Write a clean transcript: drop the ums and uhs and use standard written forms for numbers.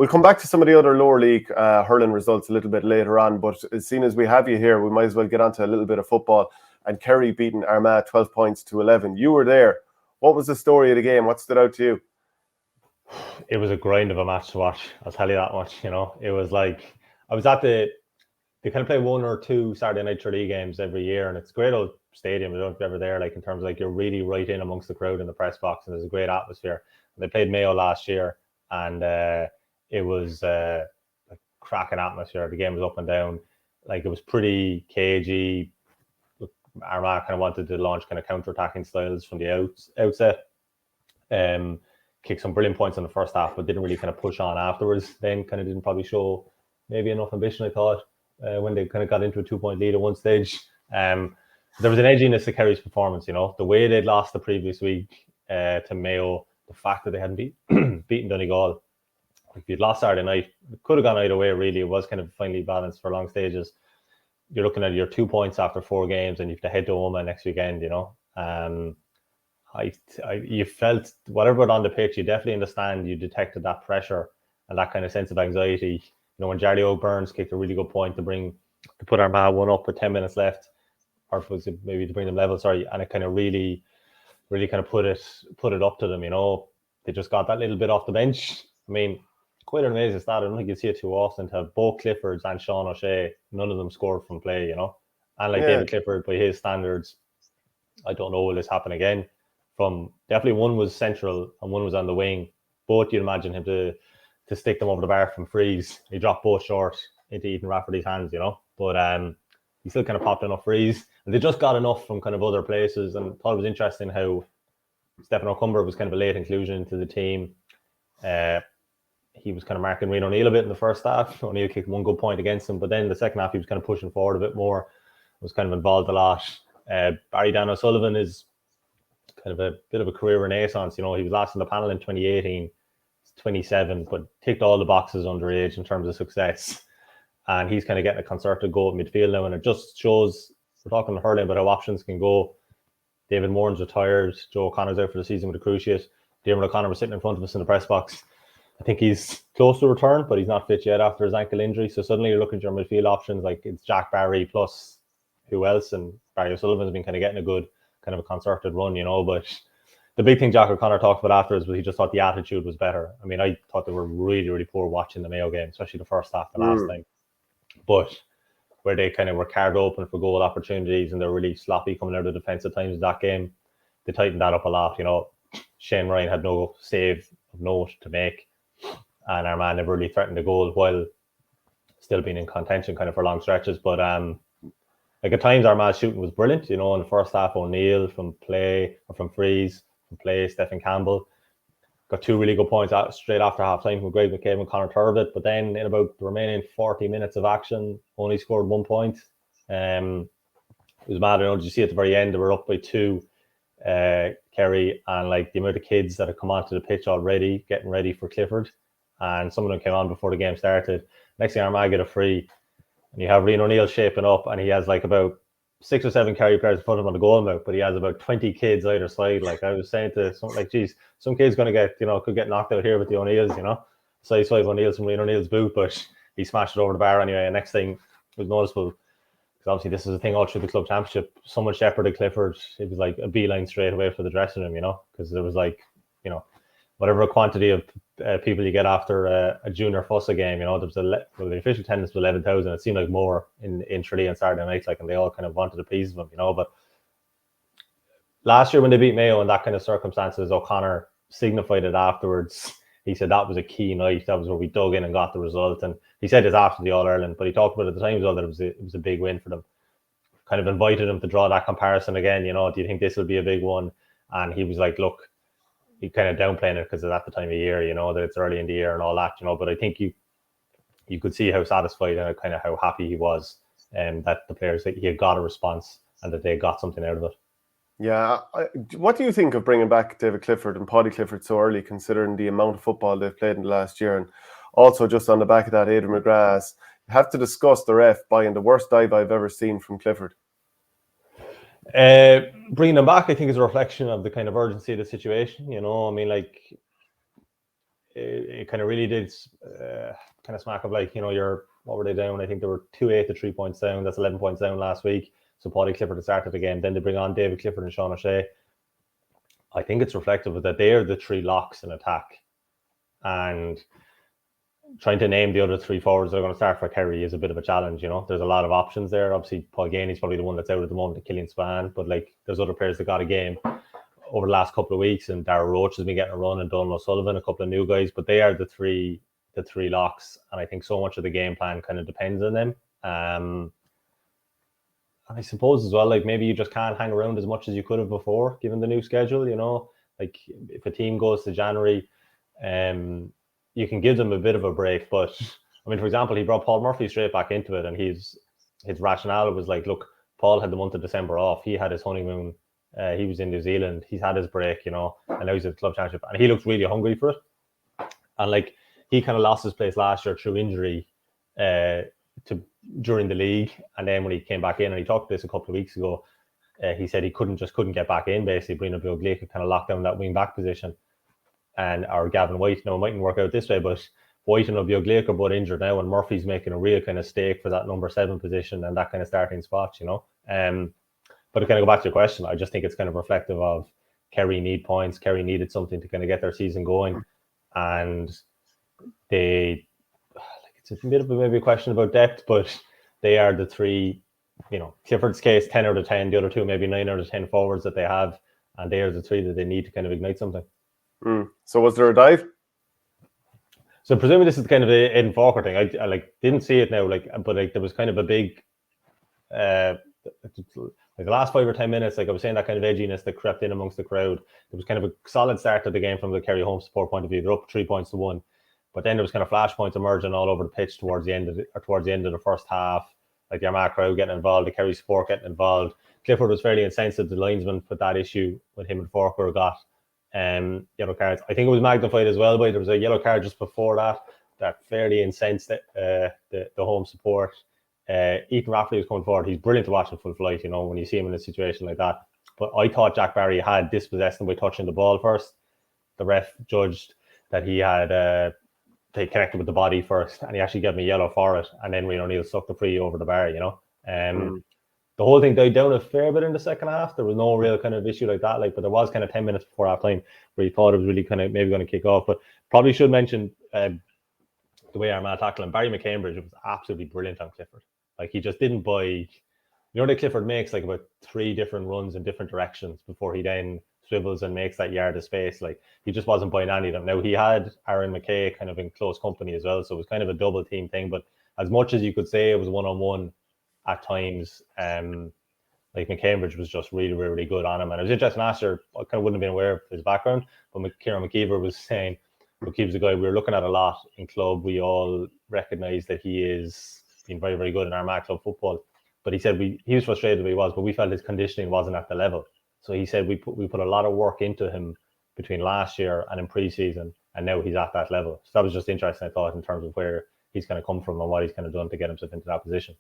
We'll come back to some of the other lower league hurling results a little bit later on, but as soon as we have you here, we might as well get on to a little bit of football. And Kerry beating Armagh 12 points to 11. You were there. What was the story of the game? What stood out to you? It was a grind of a match to watch. I'll tell you that much. It was like I was at they kind of play 1 or 2 Saturday night league games every year, and it's a great old stadium. I don't know if you're ever there, like in terms of like you're really right in amongst the crowd in the press box, and there's a great atmosphere. They played Mayo last year, and it was a cracking atmosphere. The game was up and down, like it was pretty cagey. Armagh kind of wanted to launch kind of counter-attacking styles from the outset. Kicked some brilliant points in the first half, but didn't really kind of push on afterwards. Then kind of didn't probably show maybe enough ambition, I thought, when they kind of got into a 2-point lead at one stage. There was an edginess to Kerry's performance, the way they'd lost the previous week to Mayo, the fact that they hadn't beaten Donegal. If you'd lost Saturday night, it could have gone either way, really. It was kind of finely balanced for long stages. You're looking at your 2 points after 4 games, and you have to head to Omagh next weekend, you felt whatever on the pitch, you definitely understand, you detected that pressure and that kind of sense of anxiety. When Jarly O'Byrne's kicked a really good point to put Armagh 1 up with 10 minutes left, or was it maybe to bring them level, and it kind of really kind of put it up to them, They just got that little bit off the bench. I mean, quite an amazing stat. I don't think you see it too often to have both Cliffords and Sean O'Shea, none of them scored from play, And David Clifford, by his standards, I don't know, will this happen again? Definitely one was central and one was on the wing. Both you'd imagine him to stick them over the bar from frees. He dropped both short into Ethan Rafferty's hands, But he still kind of popped enough frees. And they just got enough from kind of other places. And thought it was interesting how Stephen O'Cumber was kind of a late inclusion into the team. He was kind of marking Rian O'Neill a bit in the first half. O'Neill kicked 1 good point against him. But then the second half, he was kind of pushing forward a bit more. Was kind of involved a lot. Barry Dan O'Sullivan is kind of a bit of a career renaissance. He was last in the panel in 2018, 27, but ticked all the boxes underage in terms of success. And he's kind of getting a concerted goal at midfield now. And it just shows, we're talking hurling about how options can go. David Moran's retired. Joe O'Connor's out for the season with a cruciate. Diarmuid O'Connor was sitting in front of us in the press box. I think he's close to return, but he's not fit yet after his ankle injury. So suddenly you're looking at your midfield options, like it's Jack Barry plus who else? And Barry O'Sullivan's been kind of getting a good kind of a concerted run, But the big thing Jack O'Connor talked about afterwards was he just thought the attitude was better. I mean, I thought they were really, really poor watching the Mayo game, especially the first half, the last time. But where they kind of were carved open for goal opportunities and they're really sloppy coming out of defence at times in that game, they tightened that up a lot. Shane Ryan had no save of note to make, and Armagh never really threatened the goal while still being in contention kind of for long stretches. But like at times Armagh's shooting was brilliant, in the first half. O'Neill from play or from freeze, from play, Stephen Campbell got 2 really good points out straight after half time from Greg McCabe and Conor Turvitt. But then in about the remaining 40 minutes of action, only scored 1 point. It was mad. Did you see at the very end they were up by 2, Kerry, and like the amount of kids that had come onto the pitch already, getting ready for Clifford, and some of them came on before the game started. Next thing, Armagh get a free, and you have Rian O'Neill shaping up, and he has like about 6 or 7 Kerry players in front of him on the goal mouth, but he has about 20 kids either side. Like I was saying to some, like, geez, some kid's going to get, could get knocked out here with the O'Neills, size 5 O'Neills from Rian O'Neill's boot, but he smashed it over the bar anyway. And next thing was noticeable, because obviously this is a thing all through the club championship. Someone shepherded Clifford. It was like a beeline straight away for the dressing room, because there was like, whatever quantity of people you get after a junior Fossa game, there was the official attendance was 11,000. It seemed like more in Tralee on Saturday night, and they all kind of wanted a piece of them, But last year when they beat Mayo in that kind of circumstances, O'Connor signified it afterwards. He said that was a key night. That was where we dug in and got the result. And he said this after the All-Ireland, but he talked about it at the time as well that it was a big win for them. Kind of invited him to draw that comparison again. Do you think this will be a big one? And he was like, look, he kind of downplaying it because it's at the time of year, that it's early in the year and all that, But I think you could see how satisfied and kind of how happy he was, and that the players, that he had got a response and that they got something out of it. Yeah. What do you think of bringing back David Clifford and Paddy Clifford so early, considering the amount of football they've played in the last year? And also, just on the back of that, Adrian McGrath, you have to discuss the ref buying the worst dive I've ever seen from Clifford. Bringing them back, I think, is a reflection of the kind of urgency of the situation. I mean, like, it kind of really did kind of smack of like, what were they down? I think they were 2-8 to 3 points down. That's 11 points down last week. So Paddy Clifford had started the game. Then they bring on David Clifford and Sean O'Shea. I think it's reflective of that they are the three locks in attack. And trying to name the other three forwards that are going to start for Kerry is a bit of a challenge. There's a lot of options there. Obviously, Paul Ganey's probably the one that's out at the moment, the Killian Span. But like, there's other players that got a game over the last couple of weeks, and Darragh Roach has been getting a run, and Donald O'Sullivan, a couple of new guys. But they are the three locks, and I think so much of the game plan kind of depends on them. And I suppose as well, like maybe you just can't hang around as much as you could have before, given the new schedule. Like if a team goes to January, you can give them a bit of a break. But I mean, for example, he brought Paul Murphy straight back into it, and his rationale was like, look, Paul had the month of December off. He had his honeymoon. He was in New Zealand. He's had his break, and now he's at the club championship, and he looks really hungry for it. And like, he kind of lost his place last year through injury during the league, and then when he came back in, and he talked this a couple of weeks ago, he said he couldn't get back in. Basically, Brino Bioglica kind of locked down that wing back position, and our Gavin White. Now, it mightn't work out this way, but White and Bioglica are both injured now, and Murphy's making a real kind of stake for that number 7 position and that kind of starting spot. But to kind of go back to your question, I just think it's kind of reflective of Kerry need points. Kerry needed something to kind of get their season going, and it's a bit of maybe a question about depth, but they are the three, Clifford's case, 10 out of 10, the other two maybe 9 out of 10 forwards that they have, and they are the three that they need to kind of ignite something. So was there a dive? So presumably this is kind of a Aidan Falker thing. I like didn't see it now, but there was kind of a big like the last 5 or 10 minutes, like I was saying, that kind of edginess that crept in amongst the crowd. There was kind of a solid start to the game from the Kerry home support point of view. They're up 3 points to 1. But then there was kind of flashpoints emerging all over the pitch towards the end of the first half. Like the Armagh crowd getting involved, the Kerry support getting involved. Clifford was fairly incensed. The linesman put that issue with him and Forker got yellow cards. I think it was magnified as well, but there was a yellow card just before that fairly incensed the home support. Ethan Rafferty was coming forward. He's brilliant to watch in full flight, when you see him in a situation like that. But I thought Jack Barry had dispossessed him by touching the ball first. The ref judged that he had they connected with the body first, and he actually gave me yellow for it. And then Rian O'Neill sucked the free over the bar, The whole thing died down a fair bit in the second half. There was no real kind of issue like that, but there was kind of 10 minutes before half time where he thought it was really kind of maybe going to kick off. But probably should mention the way Armagh tackled him. Barry McCambridge was absolutely brilliant on Clifford. Like, he just didn't buy. That Clifford makes like about 3 different runs in different directions before he then swivels and makes that yard of space. Like, he just wasn't buying any of them. Now, he had Aaron McKay kind of in close company as well, so it was kind of a double team thing. But as much as you could say it was one-on-one at times, like McCambridge was just really, really, really good on him. And it was interesting last year, I kind of wouldn't have been aware of his background, but Kieran McKeever was saying, McKeever's a guy we were looking at a lot in club. We all recognise that he is been very, very good in Armagh club football. But he said he was frustrated where he was, but we felt his conditioning wasn't at the level. So he said we put a lot of work into him between last year and in pre-season, and now he's at that level. So that was just interesting, I thought, in terms of where he's going to come from and what he's kind of done to get himself into that position.